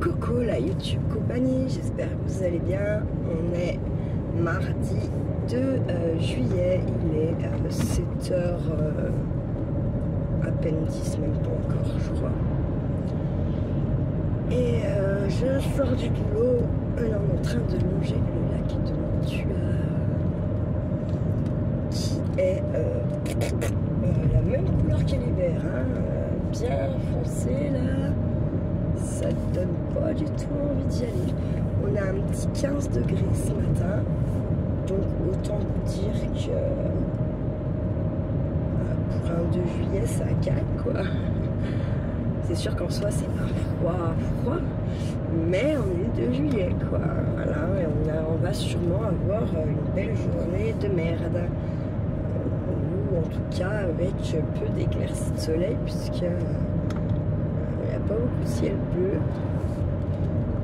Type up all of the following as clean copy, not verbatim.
Coucou la YouTube compagnie, j'espère que vous allez bien. On est mardi 2 juillet, il est 7h à peine 10, même pas encore je crois. Et je sors du boulot, là on est en train de longer le lac de Mantua qui est la même couleur que l'hiver, hein, bien foncé là. Ça ne donne pas du tout envie d'y aller. On a un petit 15 degrés ce matin, donc autant vous dire que pour un 2 juillet ça cague quoi. C'est sûr qu'en soi c'est pas froid, mais on est 2 juillet quoi. Voilà, et on va sûrement avoir une belle journée de merde. Ou en tout cas avec peu d'éclaircies de soleil puisque pas beaucoup de ciel bleu.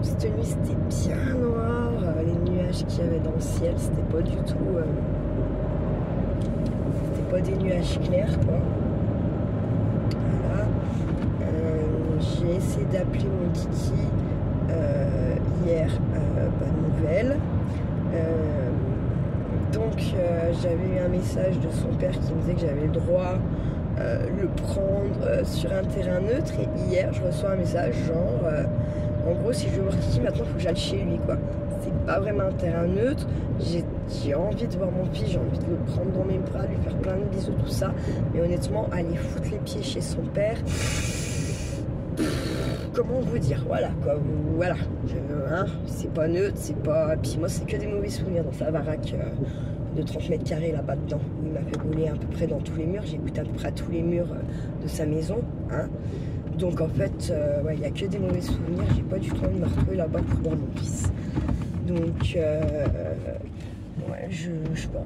Cette nuit c'était bien noir, les nuages qu'il y avait dans le ciel c'était pas du tout c'était pas des nuages clairs quoi. Voilà. J'ai essayé d'appeler mon kiki hier, pas de nouvelles. Donc j'avais eu un message de son père qui me disait que j'avais le droit le prendre sur un terrain neutre, et hier je reçois un message genre en gros si je veux voir Kiki maintenant il faut que j'aille chez lui quoi. C'est pas vraiment un terrain neutre, j'ai envie de voir mon fils, j'ai envie de le prendre dans mes bras, lui faire plein de bisous tout ça, mais honnêtement aller foutre les pieds chez son père, comment vous dire, voilà quoi, voilà, hein, c'est pas neutre, c'est pas, puis moi c'est que des mauvais souvenirs dans sa baraque de 30 mètres carrés là-bas dedans, où il m'a fait rouler à peu près dans tous les murs, j'ai écouté à peu près à tous les murs de sa maison, hein. Donc en fait, ouais, il n'y a que des mauvais souvenirs, j'ai pas du tout envie de me retrouver là-bas pour voir mon fils. Donc, ouais, je sais pas,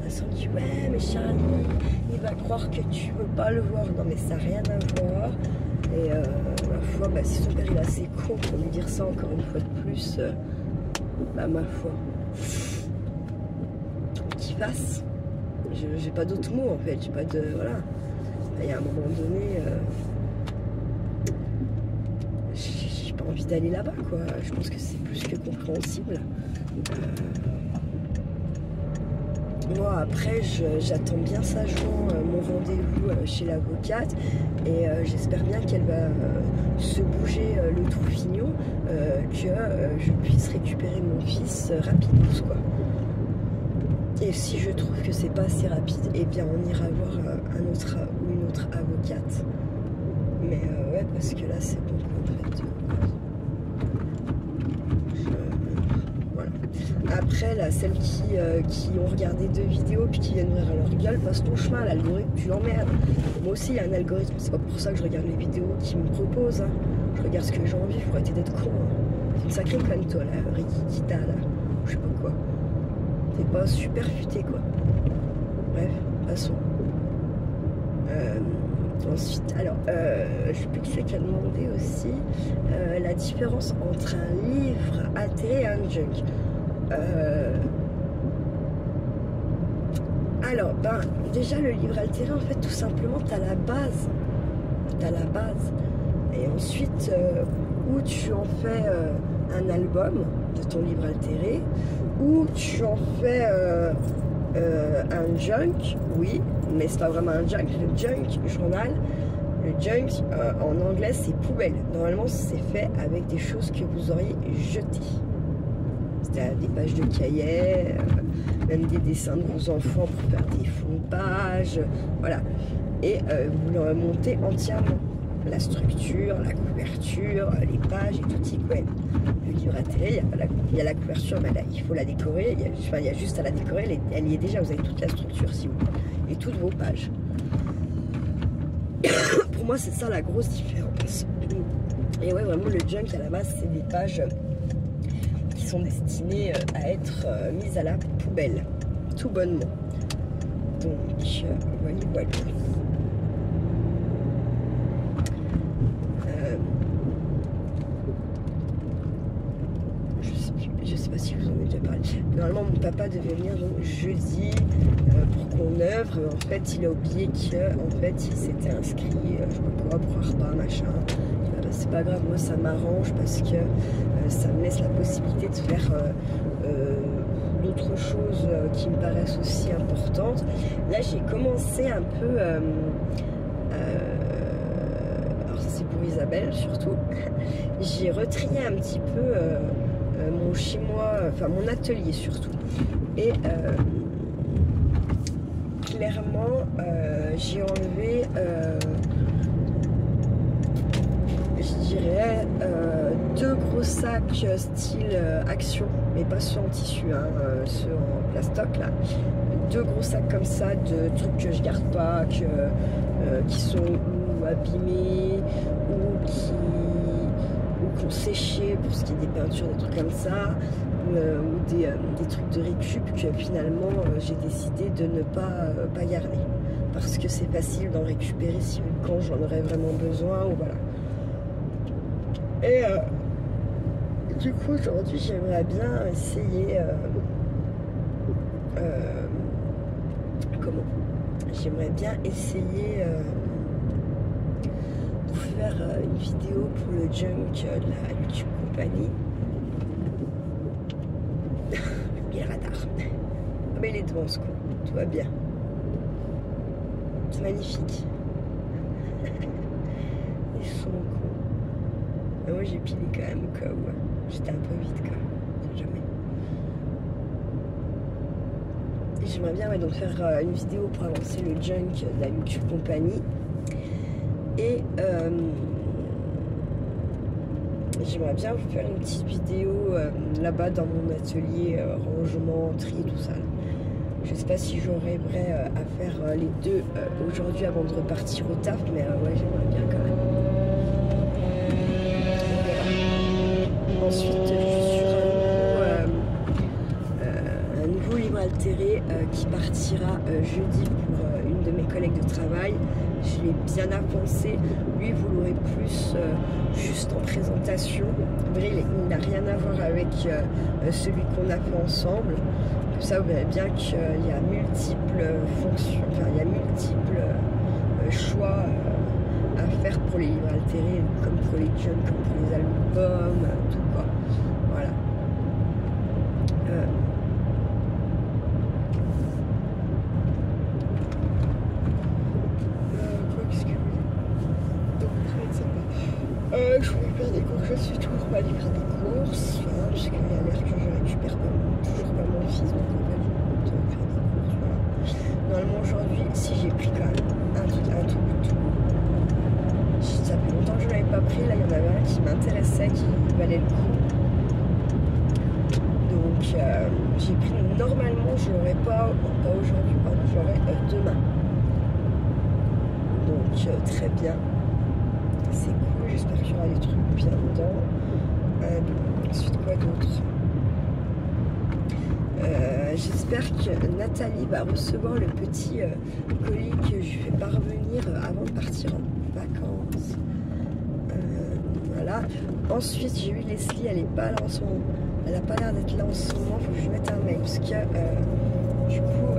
ma soeur dit ouais mais Charlie, il va croire que tu veux pas le voir, non mais ça n'a rien à voir. Et ma foi, bah, si son père il est assez con pour lui dire ça encore une fois de plus, bah ma foi. Qu'il fasse. J'ai pas d'autres mots en fait, j'ai pas de. Voilà. Il y a un moment donné, j'ai pas envie d'aller là-bas quoi. Je pense que c'est plus que compréhensible. Moi après, j'attends bien sagement mon rendez-vous chez l'avocate et j'espère bien qu'elle va se bouger le troufignon, que je puisse récupérer mon fils rapidement quoi. Et si je trouve que c'est pas assez rapide, eh bien on ira voir un autre ou une autre avocate. Mais ouais, parce que là c'est bon en fait. Voilà. Après là, celles qui ont regardé 2 vidéos puis qui viennent ouvrir leur gueule, passe ton chemin, l'algorithme tu l'emmerdes. Moi aussi il y a un algorithme, c'est pas pour ça que je regarde les vidéos qu'ils me proposent. Hein. Je regarde ce que j'ai envie, faut arrêter d'être con. Hein. C'est une sacrée conne toi là, Rikita là, je sais pas quoi. C'est pas super futé quoi. Bref, passons. Ensuite, alors, je sais plus qui c'est qui a demandé aussi la différence entre un livre altéré et un junk. Alors, ben, déjà le livre altéré, en fait, tout simplement, t'as la base. T'as la base. Et ensuite, où tu en fais un album de ton livre altéré, ou tu en fais un junk, oui, mais c'est pas vraiment un junk. Le junk journal, le junk en anglais c'est poubelle. Normalement c'est fait avec des choses que vous auriez jetées. C'est-à-dire des pages de cahiers, même des dessins de vos enfants pour faire des fonds de page, voilà. Et vous le remontez entièrement. La structure, la couverture, les pages et tout y colle. Le livre altéré, il y a la couverture, mais là, il faut la décorer, il y a juste à la décorer, elle y est déjà, vous avez toute la structure si vous voulez, et toutes vos pages. Pour moi, c'est ça la grosse différence. Et ouais, vraiment, le junk à la base, c'est des pages qui sont destinées à être mises à la poubelle, tout bonnement. Donc, voilà. Je sais pas si je vous en ai déjà parlé. Normalement, mon papa devait venir donc jeudi pour qu'on œuvre. En fait, il a oublié que en fait, il s'était inscrit, je sais pas quoi, pour un repas, machin. C'est pas grave, moi ça m'arrange parce que ça me laisse la possibilité de faire d'autres choses qui me paraissent aussi importantes. Là j'ai commencé un peu, alors ça c'est pour Isabelle surtout, j'ai retrié un petit peu mon chez moi, enfin mon atelier surtout. Et clairement j'ai enlevé je dirais 2 gros sacs style Action, mais pas ceux en tissu, hein, ceux en plastoc là. 2 gros sacs comme ça de trucs que je garde pas, qui sont ou abîmés ou qui ont séché pour ce qui est des peintures, des trucs comme ça, ou des trucs de récup que finalement j'ai décidé de ne pas garder parce que c'est facile d'en récupérer si quand j'en aurais vraiment besoin ou voilà. Et du coup aujourd'hui j'aimerais bien essayer j'aimerais bien essayer de faire une vidéo pour le junk de la YouTube compagnie. Bien radar. Ah mais il est devant ce con, tout va bien. C'est magnifique. Ils sont cons. Mais moi j'ai pilé quand même au cas où. J'étais un peu vite quoi. Jamais. Et j'aimerais bien donc faire une vidéo pour avancer le junk de la YouTube compagnie. Et j'aimerais bien vous faire une petite vidéo là-bas dans mon atelier, rangement, tri, tout ça. Je sais pas si j'arriverai à faire les deux aujourd'hui avant de repartir au taf, mais ouais, j'aimerais bien quand même. Ensuite, je suis sur un nouveau livre altéré qui partira jeudi pour une de mes collègues de travail. Je l'ai bien avancé. Lui, vous l'aurez plus juste en présentation. Vrai, il n'a rien à voir avec celui qu'on a fait ensemble. Comme ça, vous verrez bien qu'il y a multiples fonctions, enfin, il y a multiples choix à faire pour les livres altérés, comme pour les jeunes, comme pour les albums, tout quoi. Voilà. Je voulais faire des courses, je suis toujours pas allée faire des courses, hein, parce qu'il y a l'air que je récupère toujours pas mon fils, donc en fait je compte faire des courses, voilà. Normalement aujourd'hui, si j'ai pris quand même un truc tout. Ça fait longtemps que je ne l'avais pas pris, là il y en avait un qui m'intéressait, qui valait le coup. Donc j'ai pris, normalement je l'aurai pas aujourd'hui, pardon, je l'aurai demain. Donc très bien. C'est cool, j'espère qu'il y aura des trucs bien dedans. Ensuite, quoi d'autre? J'espère que Nathalie va recevoir le petit colis que je fais parvenir avant de partir en vacances. Voilà. Ensuite, j'ai eu Leslie, elle est pas là en ce moment. Elle n'a pas l'air d'être là en ce moment, il faut que je lui mette un mail parce que du coup,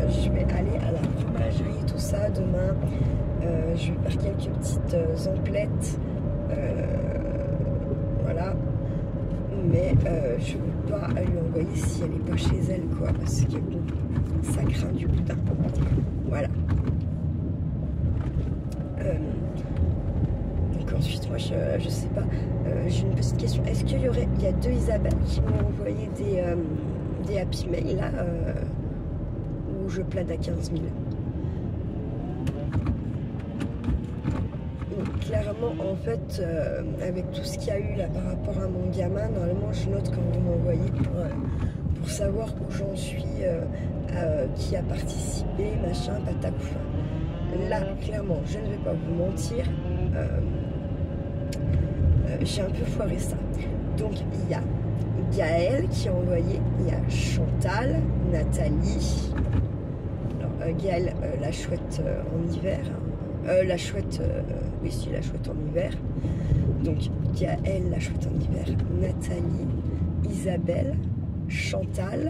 je vais aller à la fromagerie, tout ça demain. Je vais faire quelques petites emplettes, voilà, mais je ne veux pas lui envoyer si elle n'est pas chez elle, quoi, parce que bon, ça craint du boudin. Voilà. Donc ensuite, moi, je sais pas, j'ai une petite question. Est-ce qu'il y a 2 Isabelle qui m'ont envoyé des Happy Mail là, où je plane à 15 000? Clairement, en fait, avec tout ce qu'il y a eu là par rapport à mon gamin, normalement je note quand vous m'envoyez pour savoir où j'en suis, qui a participé, machin, patacoufa. Là, clairement, je ne vais pas vous mentir, j'ai un peu foiré ça. Donc, il y a Gaëlle qui a envoyé, il y a Chantal, Nathalie, alors Gaëlle, la chouette en hiver, la chouette, oui, si, la chouette en hiver. Donc, Gaëlle, la chouette en hiver, Nathalie, Isabelle, Chantal.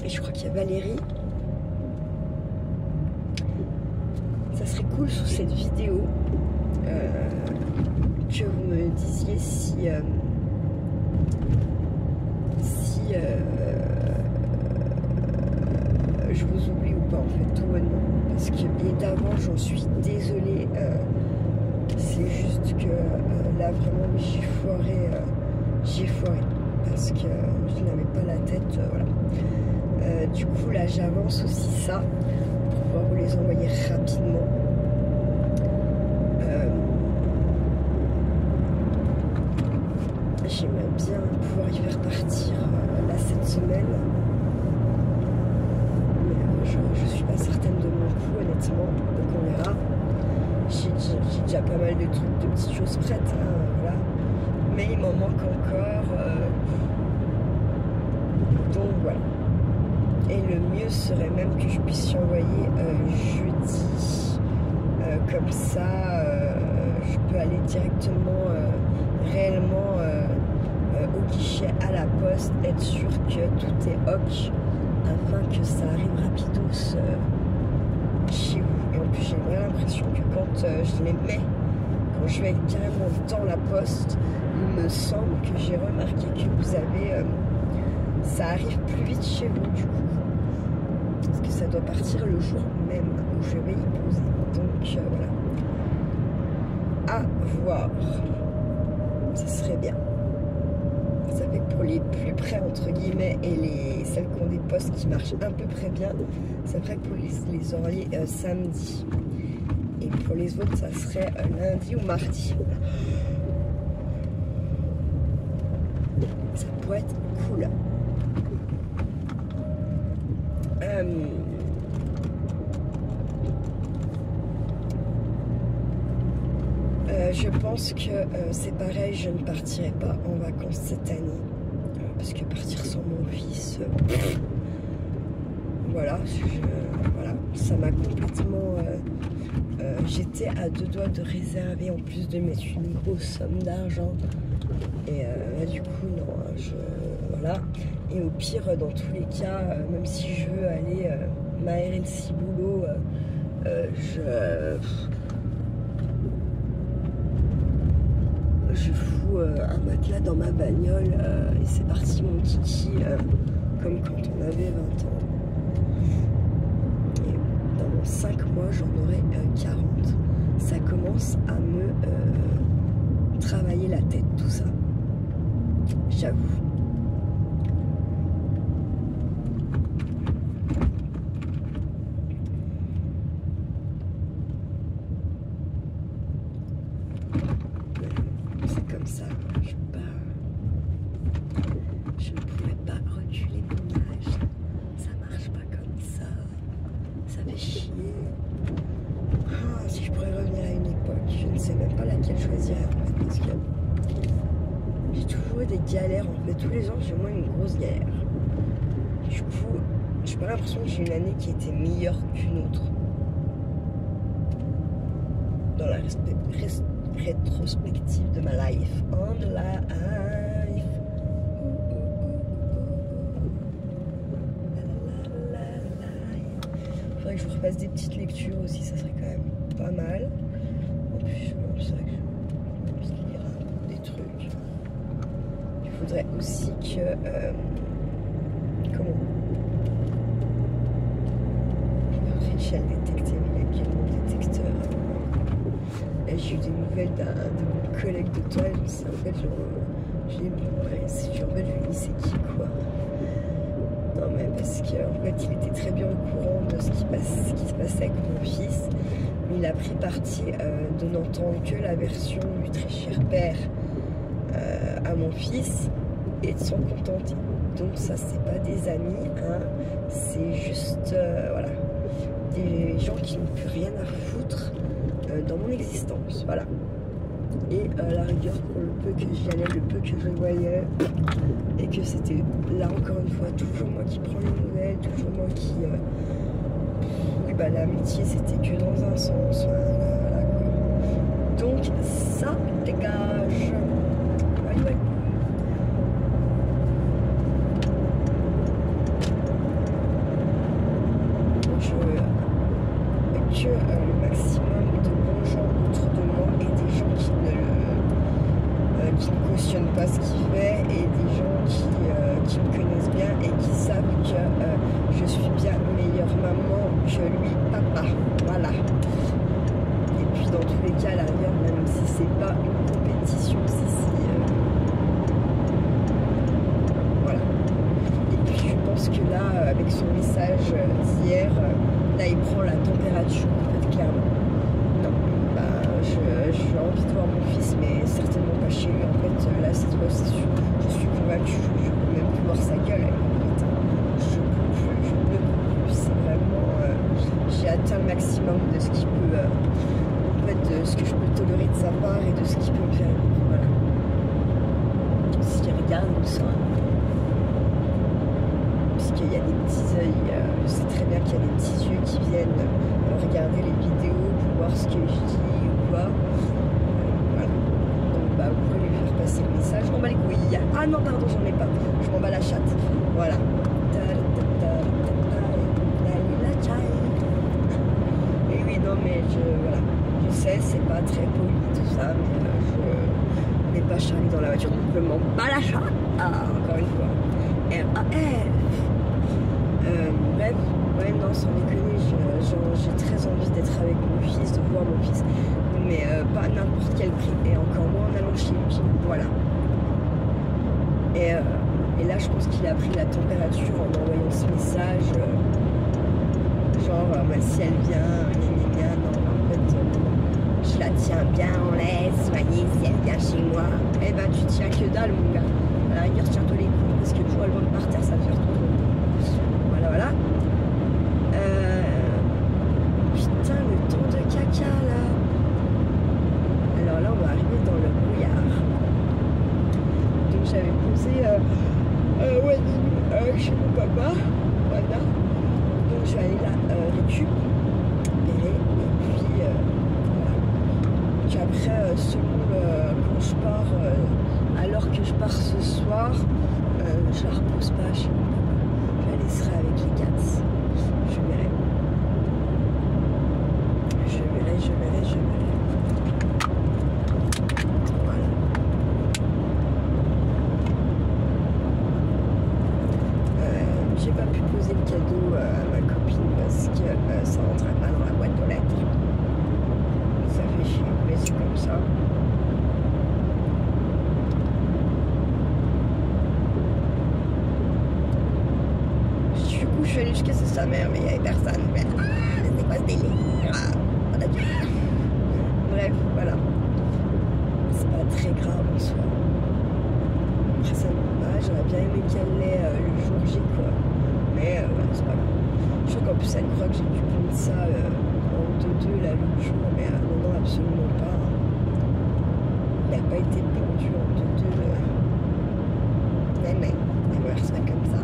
Et je crois qu'il y a Valérie. Ça serait serait cool sous cette vidéo que vous me disiez si je vous oublie ou pas en fait, tout bonnement. Parce que d'avant j'en suis désolée, c'est juste que là vraiment j'ai foiré, parce que je n'avais pas la tête, voilà. Du coup là j'avance aussi ça pour pouvoir vous les envoyer rapidement. J'aimerais bien pouvoir y faire partir là cette semaine. Je suis pas certaine de mon coup honnêtement, donc on verra. J'ai déjà pas mal de trucs, de petites choses prêtes, hein, voilà. Mais il m'en manque encore. Donc voilà. Et le mieux serait même que je puisse y envoyer jeudi. Comme ça, je peux aller directement, réellement au guichet à la poste, être sûr que tout est ok, afin que ça arrive rapidos chez vous. Et en plus, j'ai vraiment l'impression que quand je les mets, quand je vais carrément dans la poste, il me semble que j'ai remarqué que vous avez... ça arrive plus vite chez vous, du coup. Parce que ça doit partir le jour même où je vais y poser. Donc, voilà. À voir. Ça serait bien. Ça fait que pour les plus près entre guillemets et celles qui ont des postes qui marchent à peu près bien, ça ferait que pour les envoyer samedi. Et pour les autres, ça serait lundi ou mardi. Ça pourrait être cool. Je pense que c'est pareil, je ne partirai pas en vacances cette année. Parce que partir sans mon fils, voilà, voilà, ça m'a complètement... j'étais à 2 doigts de réserver, en plus de mettre une grosse somme d'argent. Et du coup, non, voilà. Et au pire, dans tous les cas, même si je veux aller m'aérer le ciboulot, je fous un matelas dans ma bagnole et c'est parti mon kiki, comme quand on avait 20 ans. Et dans 5 mois, j'en aurai 40. Ça commence à me travailler la tête, tout ça. J'avoue. Ça, je ne pourrais pas reculer mon âge, ça marche pas comme ça fait chier. Ah, si je pourrais revenir à une époque, je ne sais même pas laquelle choisir en fait, parce que j'ai toujours eu des galères en fait, tous les ans j'ai au moins une grosse galère. Du coup, j'ai pas l'impression que j'ai une année qui était meilleure qu'une autre. Dans la rétrospective de ma life. On life. Faudrait que je vous repasse des petites lectures aussi, ça serait quand même pas mal. En plus, c'est vrai que je puisse lire des trucs. Il faudrait aussi que... comment Rachel détecter, mais il y a quel détecteur. J'ai eu des nouvelles de mon collègue de toile, en fait, je lui dis c'est qui quoi. Non mais parce qu'en fait il était très bien au courant de ce qui se passait avec mon fils, mais il a pris parti de n'entendre que la version du très cher père à mon fils et de s'en contenter. Donc ça c'est pas des amis, hein, c'est juste voilà, des gens qui n'ont plus rien à foutre dans mon existence, voilà. Et la rigueur, pour le peu que j'y allais, le peu que je voyais, et que c'était là encore une fois toujours moi qui prends les nouvelles, toujours moi qui oui bah l'amitié c'était que dans un sens, voilà quoi. Donc ça dégage. Ouais. Que maximum de bons gens autour de moi et des gens qui ne cautionnent pas ce qu'il fait et des gens qui me connaissent bien et qui savent que je suis bien meilleure maman que lui, papa. Voilà. Et puis dans tous les cas, à l'arrière, même si c'est pas une compétition, voilà. Et puis je pense que là, avec son message d'hier, là il prend la température en fait, clairement. Non, j'ai envie de voir mon fils, mais certainement pas chez lui. En fait, là cette fois, c'est sûr, je suis convaincue, je ne peux même plus voir sa gueule. Je ne peux plus. C'est vraiment, j'ai atteint le maximum de ce qui peut, en fait, de ce que je peux tolérer de sa part et de ce qui peut me faire vivre. Voilà. S'il regarde, il sera. Puisqu'il y a des petits yeux, je sais très bien qu'il y a des petits yeux qui viennent regarder les vidéos pour voir ce que je dis ou quoi. Voilà. Donc vous pouvez lui faire passer le message. Je m'en bats les couilles. Ah non, pardon, j'en ai pas. Je m'en bats la chatte. Voilà. Mais oui, non, mais voilà. Je sais, c'est pas très poli tout ça, mais je n'ai pas Charlie dans la voiture, donc je m'en bats la chatte. Ah, encore une fois. R.A.F. Bref, ouais, non, sans déconner, j'ai très envie d'être avec mon fils, de voir mon fils, mais pas à n'importe quel prix, et encore moins en allant chez lui. Voilà. Et là, je pense qu'il a pris la température en envoyant ce message, genre, si elle vient, non, en fait, je la tiens bien en laisse, voyez, si elle vient chez moi, eh ben, tu tiens que dalle, mon gars. À la rigueur, tiens-toi les couilles, parce que le jour où elle va par terre, ça va faire trop. Voilà. Putain, le temps de caca, là. Alors là, on va arriver dans le brouillard. Donc, j'avais posé chez mon papa. Voilà. Donc, je vais aller là récupérer. Et puis, voilà. Puis après, selon quand je pars, alors que je pars ce soir, je la repose pas chez mon papa. Je la laisserai avec les cats. Je verrai. Voilà. J'ai pas pu poser le cadeau à ma copine parce que ça rentrait pas dans la boîte aux lettres. Ça fait chier, mais c'est comme ça. Du coup, je suis allée jusqu'à sa mère, mais il n'y avait personne. Mais, c'est quoi ce délire? Bref, voilà. C'est pas très grave en soi. Après, ça me va, j'aurais bien aimé qu'elle l'ait le jour J, quoi. Mais voilà, c'est pas grave. Je crois qu'en plus, elle croit que j'ai dû prendre ça en 2-2 là, l'autre jour, mais non, absolument pas. Il n'a pas été pendu en 2-2. Mais voilà, c'est pas comme ça.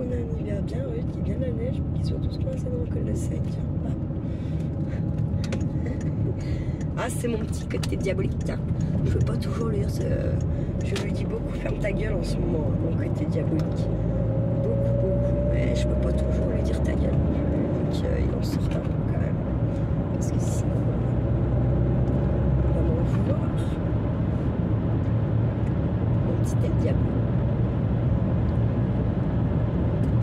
On a un hiver bien rude, qu'il y a bien la neige, qu'ils soient tous coincés dans le col de sec. Ah, c'est mon petit côté diabolique. Tiens, je veux pas toujours lui dire. Je lui dis beaucoup, ferme ta gueule en ce moment, mon côté diabolique. Beaucoup. Mais je peux pas toujours lui dire ta gueule. Je veux qu'il en sorte un peu quand même. Parce que sinon, on va m'en vouloir. Mon petit tel diable.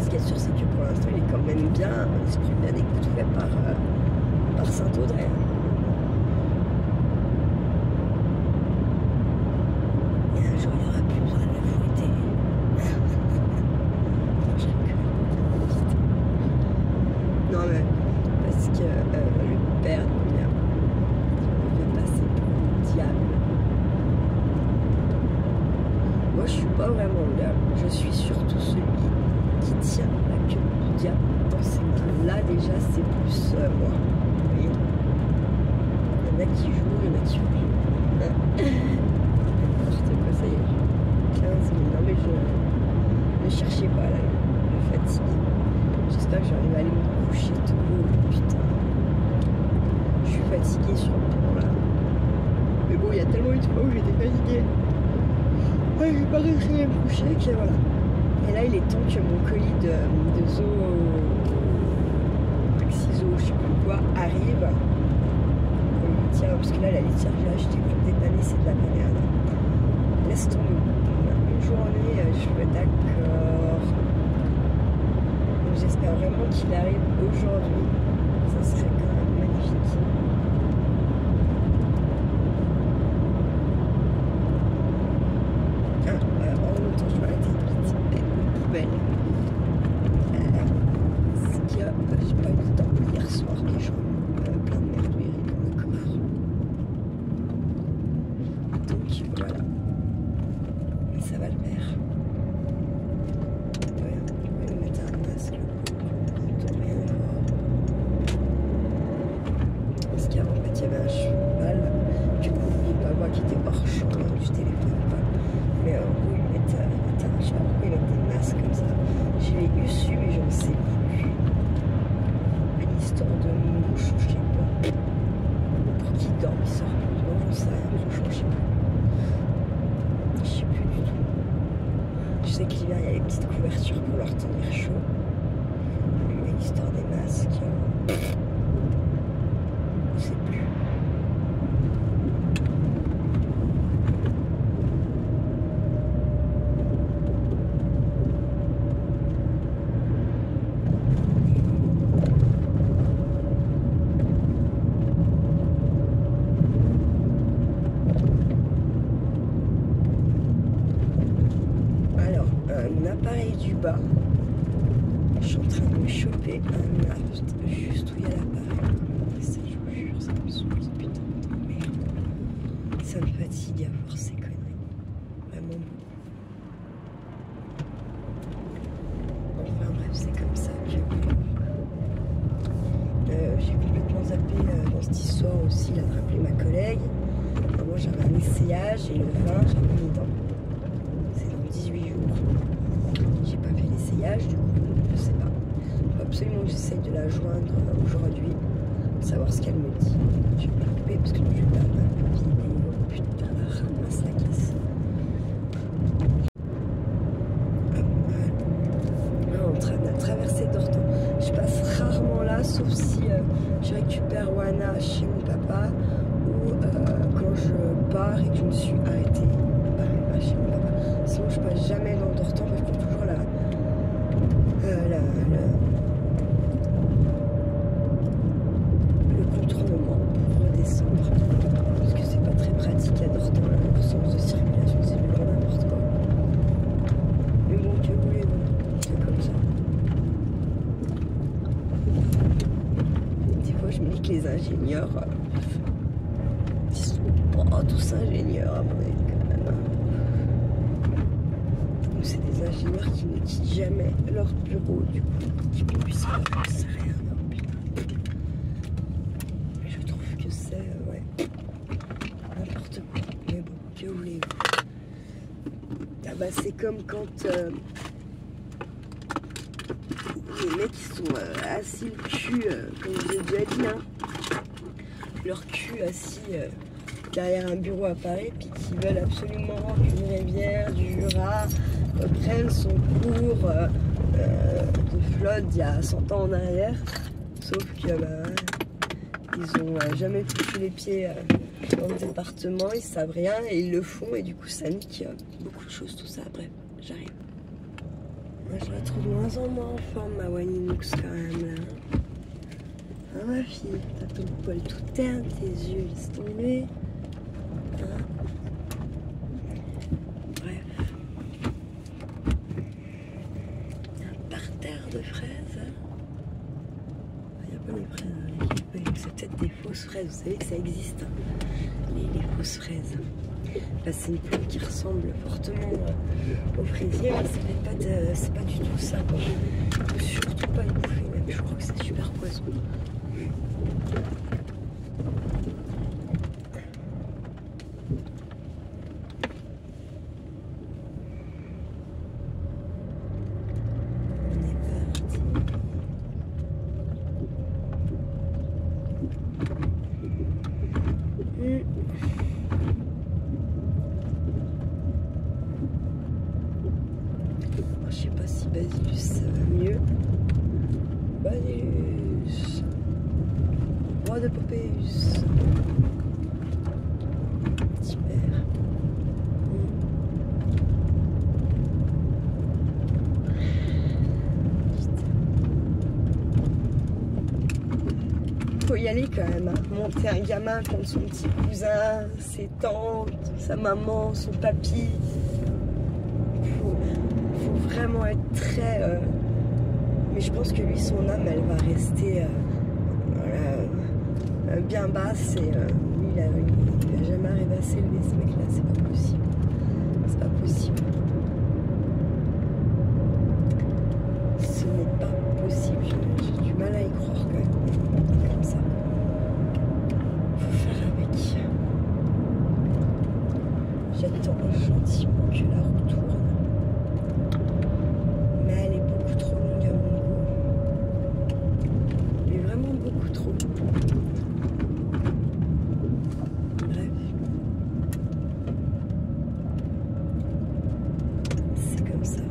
Ce qui est sûr, c'est que pour l'instant, il est quand même bien, l'esprit bien écouté par Saint-Audrey. Et un jour, il n'y aura plus besoin de le fouetter. Non, mais parce que le père il veut passer pour le diable. Moi, je suis pas vraiment le diable. Je suis surtout celui qui tient la queue du diable dans ses mains. Là, déjà, c'est plus moi. Vous voyez? Il y en a qui jouent, il y en a qui jouent. N'importe quoi, ça y est. 15 000. Non, mais ne cherchez pas, là, le fatigue. J'espère que j'arrive à aller me coucher tôt. Oh, j'ai des fatiguée. Ouais, j'ai pas réussi à me coucher, que voilà. Et là, il est temps que mon colis de ciseaux, je sais plus quoi, arrive. Tiens, parce que là, la litière que j'ai achetée pour dépanner, c'est de la merde. Laisse tomber. Une journée, je suis d'accord. J'espère vraiment qu'il arrive aujourd'hui. Ça serait quand même magnifique. En même temps, je vais arrêter une poubelle. C'est qu'il y a, j'ai pas eu le temps hier soir que j'ai plein de merdouilleries dans le coffre. Donc voilà. Mais ça va le faire. Ouais, je vais me mettre un masque de rien voir. Parce qu'avant, en fait, il y avait un cheval. Du coup, pas moi qui était hors champ du téléphone. Mais en gros, ils mettent, je sais pas pourquoi ils mettent des masques comme ça. Je l'ai eu su, mais je ne sais plus. Une histoire de mouche, je sais pas. Pour qui dorme, il sort plus. Non, j'en sais rien, franchement, je sais plus. Je sais plus du tout. Je sais que l'hiver, il y a les petites couvertures pour leur tenir chaud. Mais l'histoire des masques, je sais plus. L'appareil du bas, je suis en train de me choper un aft juste où il y a l'appareil. Ça, je vous jure, ça me saoule, ce putain de merde. Ça me fatigue à voir ces conneries. Vraiment beaucoup. Enfin bref, c'est comme ça que j'ai complètement zappé dans cette histoire aussi, là, de rappeler ma collègue. Moi j'avais un essayage et le 20, j'avais mis dans. C'est dans 18 jours. J'ai pas fait l'essayage, du coup, je sais pas. Faut absolument que j'essaye de la joindre aujourd'hui, savoir ce qu'elle me dit. Je vais pas couper parce que je vais perdre ma copine. Oh putain, la ramasse la caisse. En train de traverser Dortan. Je passe rarement là, sauf si je récupère Wana chez mon papa ou quand je pars et que je me suis arrêtée. Pas chez mon papa. Sinon, je passe jamais dans Dortan parce que je prends toujours le contournement pour redescendre. Parce que c'est pas très pratique à Dortan, leur sens de circulation, c'est du grand n'importe quoi. Mais bon, que voulez-vous, c'est comme ça. Des fois, je me dis que les ingénieurs, ils sont pas tous ingénieurs à mon avis quand même. C'est des ingénieurs qui ne quittent jamais leur bureau, du coup, qui ne puissent pas faire rien. Non, putain. Mais je trouve que c'est, ouais, n'importe quoi. Mais bon, que voulez-vous. Ah bah, c'est comme quand les mecs qui sont assis le cul, comme je l'ai déjà dit, hein, leur cul assis derrière un bureau à Paris, puis qui veulent absolument qu'une rivière du Jura reprenne son cours de flotte d'il y a 100 ans en arrière. Sauf que ils ont jamais foutu les pieds dans le département, ils savent rien et ils le font et du coup ça nique beaucoup de choses, tout ça. Bref, j'arrive. Moi je la trouve de moins en moins en forme, ma Waninox quand même là. Hein, ma fille, t'as ton poil tout terne, tes yeux ils sont tombés. Hein, bref. Un parterre de fraises. Il n'y a pas les fraises, c'est peut-être des fausses fraises. Vous savez que ça existe, hein, les fausses fraises. Là, c'est une plante qui ressemble fortement aux fraisiers, mais c'est pas du tout ça. Il ne faut surtout pas les bouffer, même. Je crois que c'est super poison. Oh, de Popéus. Super. Faut y aller quand même, hein. Monter un gamin contre son petit cousin, ses tantes, sa maman, son papy. Faut vraiment être très... Mais je pense que lui, son âme, elle va rester voilà, bien basse. Et lui, il a jamais arrivé à s'élever, ce mec-là. C'est pas possible. C'est pas possible. Ce n'est pas possible. J'ai du mal à y croire quand même. Comme ça. Faut faire avec. J'attends gentiment que la roue tourne. Mais elle est beaucoup trop longue à mon goût. Elle est vraiment beaucoup trop. Bref. C'est comme ça.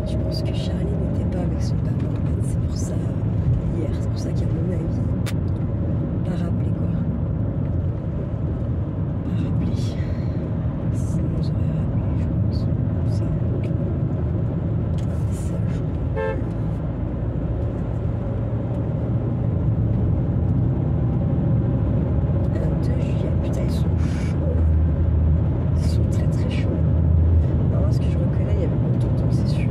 Je pense que Charlie n'était pas avec son papa en fait. C'est pour ça, hier, c'est pour ça qu'à mon avis, pas rappelé quoi. Pas rappelé. Sinon j'aurais rappelé, je pense. Ça joue. Un 2 juillet, putain, ils sont chauds. Ils sont très très chauds. Non, ce que je reconnais, il y avait mon tonton, c'est sûr.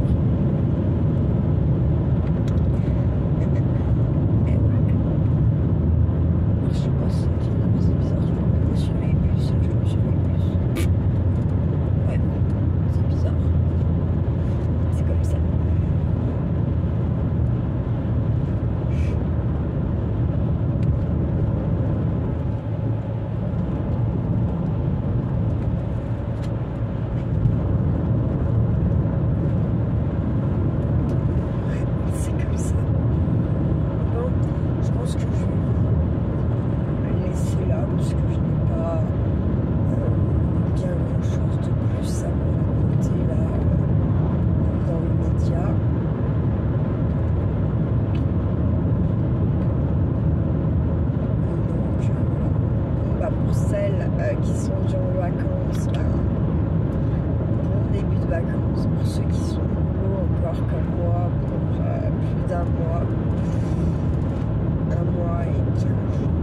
Je sais pas si c'est bizarre, je me suis mis plus, ouais, c'est bizarre, c'est comme ça. Ouais, c'est comme ça. Bon, je pense que je vais laisser là parce que je n'ai pas bien grand chose de plus à vous raconter là dans l'immédiat. Donc voilà. Pour celles qui sont déjà en vacances, bon début de vacances. Pour ceux qui sont au boulot encore comme moi pour plus d'un mois, 1 mois et 15 jours.